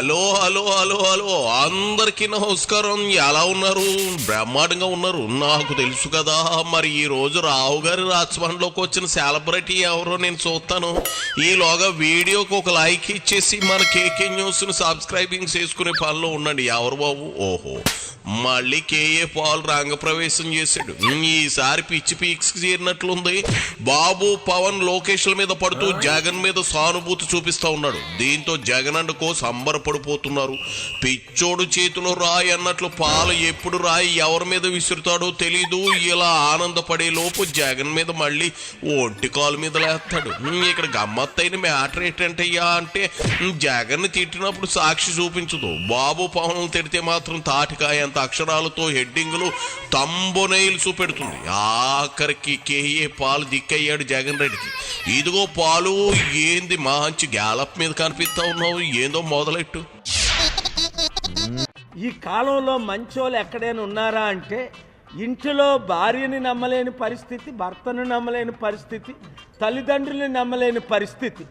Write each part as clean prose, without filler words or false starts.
Hello hello hello hello అందరికీ నమస్కారం. ఎలా ఉన్నారు? బ్రహ్మాండంగా ఉన్నారు. నాకు తెలుసు కదా. మరి ఈ రోజు రావు గారి రాజమండ్రిలోకి వచ్చిన సెలబ్రిటీ ఎవరో నేను చూస్తాను. ఈలోగా వీడియోకి ఒక లైక్ ఇచ్చేసి మన కేకే న్యూస్ ని సబ్స్క్రైబింగ్ చేసుకునే పనిలో ఉండండి. ఎవరు బాబు? ఓహో, మళ్ళీ కేఏ పాల్ రంగప్రవేశం చేశాడు. ఈసారి పిచ్చి పీక్స్ చేరినట్లుంది. బాబు పవన్ లోకేష్ల మీద పడుతూ జగన్ మీద సానుభూతి చూపిస్తా ఉన్నాడు. దీంతో జగన్ అండుకో సంబరపడిపోతున్నారు. పిచ్చోడు చేతిలో రాయి అన్నట్లు పాలు ఎప్పుడు రాయి ఎవరి మీద విసురుతాడో తెలీదు. ఇలా ఆనందపడే లోపు జగన్ మీద మళ్ళీ ఒంటి కాలు మీద లేస్తాడు. ఇక్కడ గమ్మత్తైన మ్యాటర్ ఏంటంటయ్యా అంటే జగన్ తిట్టినప్పుడు సాక్షి చూపించదు. బాబు పవన్ తిడితే మాత్రం తాటికాయ అంత అక్షరాలతో హెడ్డింగులు తంబొనైలు చూపెడుతుంది. ఆఖరికి కేఏ పాలు దిక్కయ్యాడు జగన్ రెడ్డికి. ఇదిగో పాలు, ఏంది మంచి గ్యాలప్ మీద కనిపిస్తా ఉన్నావు, ఏందో మొదలెట్టు. ఈ కాలంలో మంచోళ్ళు ఎక్కడైనా ఉన్నారా అంటే ఇంటిలో భార్యని నమ్మలేని పరిస్థితి, భర్తను నమ్మలేని పరిస్థితి, తల్లిదండ్రులని నమ్మలేని పరిస్థితి.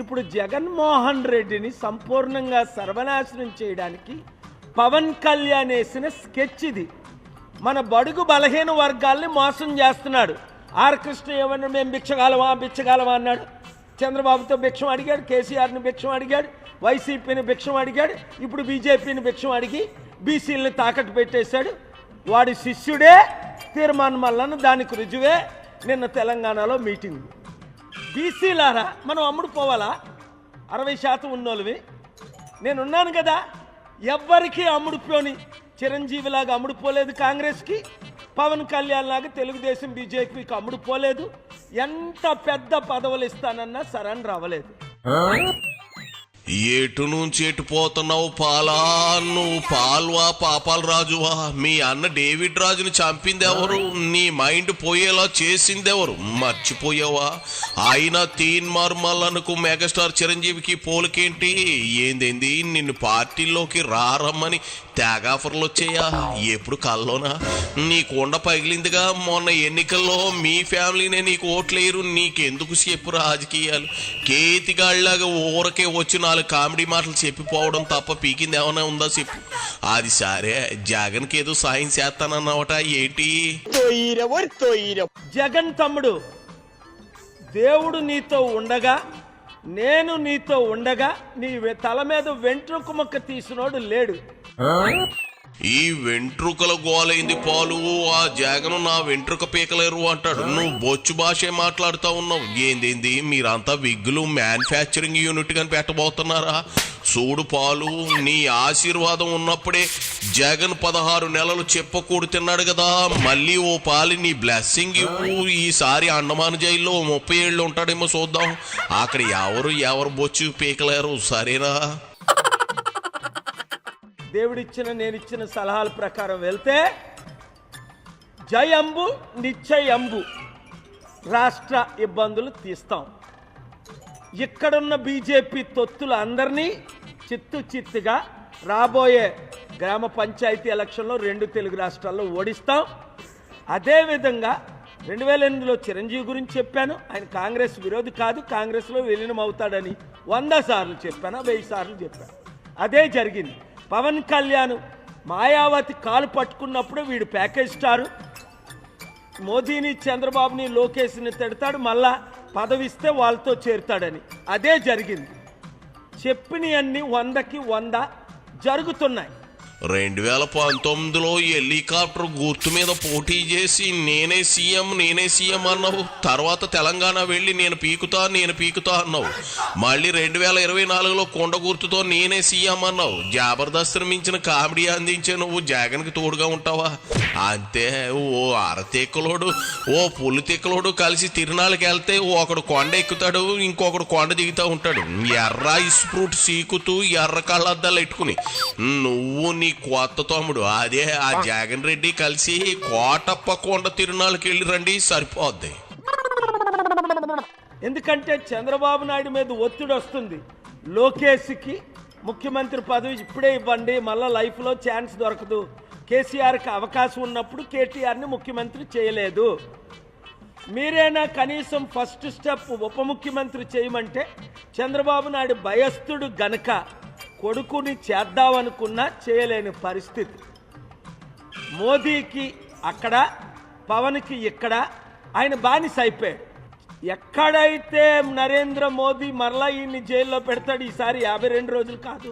ఇప్పుడు జగన్మోహన్ రెడ్డిని సంపూర్ణంగా సర్వనాశనం చేయడానికి పవన్ కళ్యాణ్ వేసిన స్కెచ్ ఇది. మన బడుగు బలహీన వర్గాల్ని మోసం చేస్తున్నాడు. ఆర్ కృష్ణ ఏమన్నా మేము బిచ్చగాలమా అన్నాడు. చంద్రబాబుతో భిక్షం అడిగాడు, కేసీఆర్ని భిక్షం అడిగాడు, వైసీపీని భిక్షం అడిగాడు, ఇప్పుడు బీజేపీని భిక్షం అడిగి బీసీలని తాకట్టు పెట్టేశాడు. వాడి శిష్యుడే తీర్మానం వలన దానికి రుజువే నిన్న తెలంగాణలో మీటింగ్. బీసీలారా మనం అమ్ముడు పోవాలా? 60% ఉన్నోళ్ళవి నేనున్నాను కదా. ఎవ్వరికి అమ్ముడుపోని చిరంజీవిలాగా అమ్ముడుపోలేదు కాంగ్రెస్కి, పవన్ కళ్యాణ్ లాగా తెలుగుదేశం బీజేపీకి అమ్ముడుపోలేదు. ఎంత పెద్ద పదవులు ఇస్తానన్నా సరెండర్ అవ్వలేదు. ఎటు నుంచి ఎటు పోతున్నావు పాలా? నువ్వు పాల్వా పాపాల రాజువా? మీ అన్న డేవిడ్ రాజుని చంపింది ఎవరు? నీ మైండ్ పోయేలా చేసింది ఎవరు? మర్చిపోయావా? ఆయన తీన్ మార్మల్లకు మెగాస్టార్ చిరంజీవికి పోలికేంటి? ఏందేంది నిన్ను పార్టీలోకి రారమ్మని త్యాగాఫర్లు వచ్చాయా? ఎప్పుడు కల్లోనా? నీ కొండ పగిలిందిగా మొన్న ఎన్నికల్లో. మీ ఫ్యామిలీనే నీకు ఓట్లేరు, నీకెందుకు చెప్పు రాజకీయాలు? కేతిగాళ్ళలాగా ఊరకే వచ్చి 4 కామెడీ మాటలు చెప్పిపోవడం తప్ప పీకింది ఏమైనా ఉందా చెప్పు. అది సరే, జగన్కి ఏదో సాయం చేస్తానన్నమాట ఏంటి? జగన్ తమ్ముడు, దేవుడు నీతో ఉండగా, నేను నీతో ఉండగా నీ తల మీద వెంట్రుక మొక్క తీసినోడు లేడు. ఈ వెంట్రుకల గోలైంది పాలు. ఆ జగన్ నా వెంట్రుక పీకలేరు అంటాడు. నువ్వు బొచ్చు భాషే మాట్లాడుతూ ఉన్నావు. ఏంది మీరంతా విగ్గులు మ్యానుఫ్యాక్చరింగ్ యూనిట్ అని పెట్టబోతున్నారా? చూడు పాలు, నీ ఆశీర్వాదం ఉన్నప్పుడే జగన్ 16 నెలలు చెప్పకూడు తిన్నాడు కదా. మళ్ళీ ఓ పాలి నీ బ్లెస్సింగ్ ఇవ్వు. ఈసారి అండమాన్ జైల్లో 30 ఏళ్ళు ఉంటాడేమో చూద్దాం. అక్కడ ఎవరు బొచ్చు పీకలేరు, సరేనా? దేవుడిచ్చిన నేనిచ్చిన సలహాల ప్రకారం వెళ్తే జై అంబు నిశ్చయ అంబు రాష్ట్ర ఇబ్బందులు తీస్తాం. ఇక్కడున్న బీజేపీ తొత్తులు అందరినీ చిత్తుగా రాబోయే గ్రామ పంచాయతీ ఎలక్షన్లో 2 తెలుగు రాష్ట్రాల్లో ఓడిస్తాం. అదేవిధంగా 2008లో చిరంజీవి గురించి చెప్పాను. ఆయన కాంగ్రెస్ విరోధి కాదు, కాంగ్రెస్లో విలీనం అవుతాడని 100 సార్లు చెప్పాను, 1000 సార్లు చెప్పాను. అదే జరిగింది. పవన్ కళ్యాణ్ మాయావతి కాలు పట్టుకున్నప్పుడు వీడు ప్యాకేజ్ స్టారు, మోదీని చంద్రబాబుని లోకేష్ని తిడతాడు, మళ్ళా పదవిస్తే వాళ్ళతో చేరుతాడని. అదే జరిగింది. చెప్పినవన్నీ 100కి 100 జరుగుతున్నాయి. 2019లో హెలికాప్టర్ గుర్తు మీద పోటీ చేసి నేనే సీఎం అన్నావు. తర్వాత తెలంగాణ వెళ్ళి నేను పీకుతా అన్నావు. మళ్ళీ 2024లో కొండ గుర్తుతో నేనే సీఎం అన్నావు. జబర్దస్త్ మించిన కామెడీ అందించే నువ్వు జగన్కి తోడుగా ఉంటావా? అంతే. ఓ అరతెక్కలోడు ఓ పులి తెక్కలోడు కలిసి తిరునాళ్ళకి వెళ్తే ఒకడు కొండ ఎక్కుతాడు, ఇంకొకడు కొండ దిగుతూ ఉంటాడు. ఎర్ర ఇస్ప్రూట్ సీకుతూ ఎర్ర కళ్ళద్దాలు ఎట్టుకుని. నువ్వు నీ కొత్త తమ్ముడు అదే ఆ జగన్ రెడ్డి కలిసి కోటప్ప కొండ తిరునాళ్ళకి వెళ్ళి రండి, సరిపోద్ది. ఎందుకంటే చంద్రబాబు నాయుడు మీద ఒత్తిడి వస్తుంది. లోకేష్కి ముఖ్యమంత్రి పదవి ఇప్పుడే ఇవ్వండి, మళ్ళీ లైఫ్లో ఛాన్స్ దొరకదు. కేసీఆర్కి అవకాశం ఉన్నప్పుడు కేటీఆర్ని ముఖ్యమంత్రి చేయలేదు. మీరైనా కనీసం ఫస్ట్ స్టెప్ ఉప ముఖ్యమంత్రి చేయమంటే చంద్రబాబు నాయుడు భయస్థుడు గనక కొడుకుని చేద్దామనుకున్నా చేయలేని పరిస్థితి. మోదీకి అక్కడ, పవన్కి ఇక్కడ, ఆయన బానిస అయిపోయాడు. ఎక్కడైతే నరేంద్ర మోదీ మరలా ఈయన్ని జైల్లో పెడతాడు, ఈసారి 52 రోజులు కాదు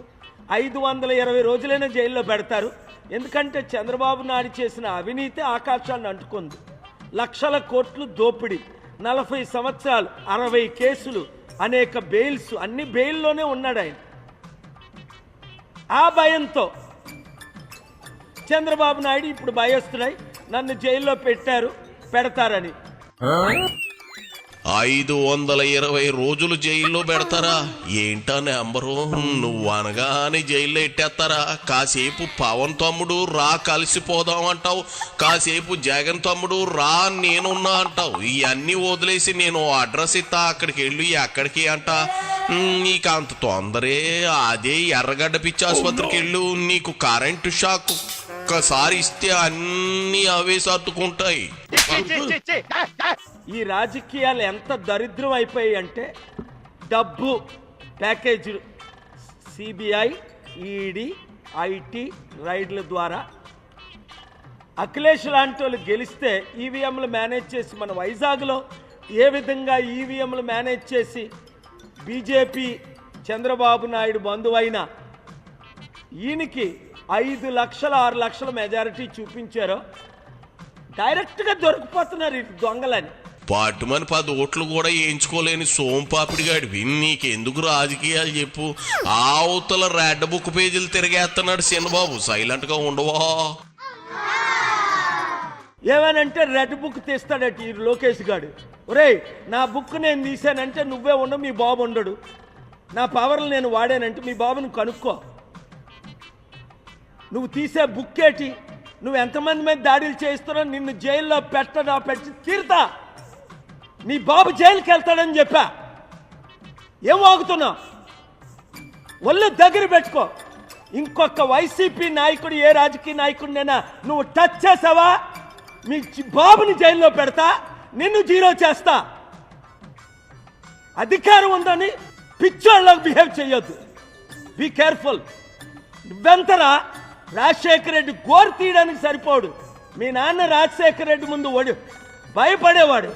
520 రోజులైనా జైల్లో పెడతారు. ఎందుకంటే చంద్రబాబు నాయుడు చేసిన అవినీతి ఆకాశాన్ని అంటుకుంది. లక్షల కోట్లు దోపిడీ, 40 సంవత్సరాలు, 60 కేసులు, అనేక బెయిల్స్, అన్ని బెయిల్లోనే ఉన్నాడు ఆయన. ఆ భయంతో చంద్రబాబు నాయుడు ఇప్పుడు భయస్తున్నాయి, నన్ను జైల్లో పెడతారని. 520 రోజులు జైల్లో పెడతారా? ఏంటా నెంబరు? నువ్వు అనగానే జైల్లో ఎట్టేస్తారా? కాసేపు పవన్ తమ్ముడు రా కలిసిపోదాం అంటావు, కాసేపు జగన్ తమ్ముడు రా నేనున్నా అంటావు. ఇవన్నీ వదిలేసి నేను అడ్రస్ ఇస్తా అక్కడికి వెళ్ళి ఎక్కడికి అంట. నీకు అంత తొందరే? అదే ఎర్రగడ్డ పిచ్చి ఆసుపత్రికి వెళ్ళు, నీకు కరెంటు షాక్ ఒక్కసారి ఇస్తే అన్నీ అవే సర్దుకుంటాయి. ఈ రాజకీయాలు ఎంత దరిద్రం అయిపోయాయి అంటే, డబ్బు ప్యాకేజీలు, సిబిఐ, ఈడీ, ఐటీ రైడ్ల ద్వారా అఖిలేష్ లాంటి వాళ్ళు గెలిస్తే ఈవీఎంలు మేనేజ్ చేసి, మన వైజాగ్లో ఏ విధంగా ఈవీఎంలు మేనేజ్ చేసి బీజేపీ చంద్రబాబు నాయుడు బంధువైన ఈయనకి 5 లక్షల 6 లక్షల మెజారిటీ చూపించారో డైరెక్ట్గా దొరికిపోతున్నారు ఈ దొంగలని. పట్టుమని 10 ఓట్లు కూడా వేయించుకోలేని సోంపాపిడిగాడివి, నీకెందుకు రాజకీయాలు చెప్పు? ఆవుతల రెడ్ బుక్ పేజీలు తిరిగేస్తున్నాడు చిన్నబాబు, సైలెంట్ గా ఉండవా? ఏమనంటే రెడ్ బుక్ తీస్తాడట ఈ లోకేష్ గాడు. ఒరేయ్, నా బుక్ నేను తీసానంటే నువ్వే ఉండవు, మీ బాబు ఉండడు. నా పవర్లు నేను వాడానంటే మీ బాబుని కనుక్కో. నువ్వు తీసే బుక్ ఏంటి? నువ్వు ఎంతమంది మీద దాడులు చేస్తున్నావు? నిన్ను జైల్లో పెట్టి తీరుతా. నీ బాబు జైలుకి వెళ్తాడని చెప్పా. ఏం వాగుతున్నావు? ఒళ్ళు దగ్గర పెట్టుకో. ఇంకొక వైసీపీ నాయకుడు, ఏ రాజకీయ నాయకుడినైనా నువ్వు టచ్ చేసావా, మీ బాబుని జైల్లో పెడతా, నిన్ను జీరో చేస్తా. అధికారం ఉందని పిచ్చోళ్ళకి బిహేవ్ చేయొద్దు. Be careful. నువ్వెంతరా? రాజశేఖర రెడ్డి గోరు తీయడానికి సరిపోడు. మీ నాన్న రాజశేఖర రెడ్డి ముందు భయపడేవాడు.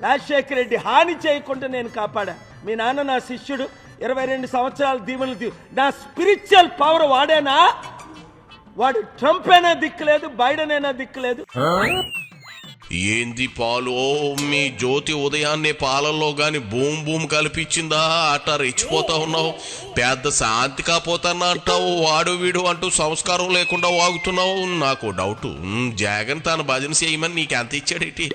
రాజశేఖర రెడ్డి హాని చేయకుండా నేను కాపాడా. మీ నాన్న నా శిష్యుడు, 22 సంవత్సరాల దీవెనలు. నా స్పిరిచువల్ పవర్ వాడేనా? వాడు ట్రంప్ అయినా దిక్కులేదు, బైడెన్ అయినా దిక్కులేదు. ఏంది పాలు? మీ జ్యోతి ఉదయాన్నే పాలల్లో గాని బూమ్ బూమ్ కల్పించిందా? అట్లా రెచ్చిపోతా ఉన్నావు. పెద్ద శాంతి కాపోతానా అంటావు, వాడు వీడు అంటూ సంస్కారం లేకుండా వాగుతున్నావు. నాకు డౌట్, జగన్ తన భజన చేయమని నీకు ఎంత ఇచ్చాడేటి?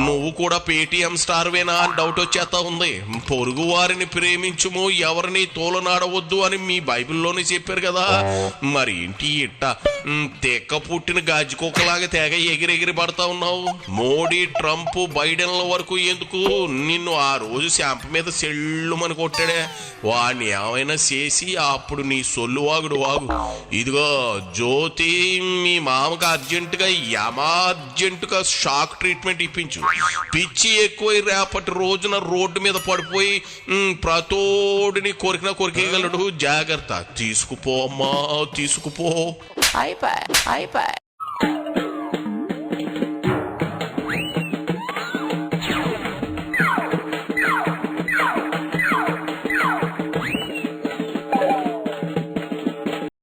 నువ్వు కూడా పేటీఎం స్టార్వేనా అని డౌట్ వచ్చేస్తా ఉంది. పొరుగు వారిని ప్రేమించుము, ఎవరిని తోలనాడవద్దు అని మీ బైబిల్లోనే చెప్పారు కదా. మరి ఏంటి ఇట్ట తెక్క పుట్టిన గాజికోకలాగా తెగ ఎగిరెగిరి పడతా ఉన్నావు? మోడీ, ట్రంప్, బైడెన్ల వరకు ఎందుకు? నిన్ను ఆ రోజు శాంప మీద సెళ్ళుమని కొట్టాడే, వాడిని ఏమైనా చేసి అప్పుడు నీ సొల్లు వాగుడు వాగు. ఇదిగో జ్యోతి, మీ మామకు అర్జెంటుగా అర్జెంటుగా షాక్ ట్రీట్మెంట్ ఇప్పించు. పిచ్చి ఎక్కువై రేపటి రోజున రోడ్డు మీద పడిపోయి ప్రతోడిని కొరికేయగలడు. జాగ్రత్త. తీసుకుపో అమ్మా, తీసుకుపో. అయిపోయి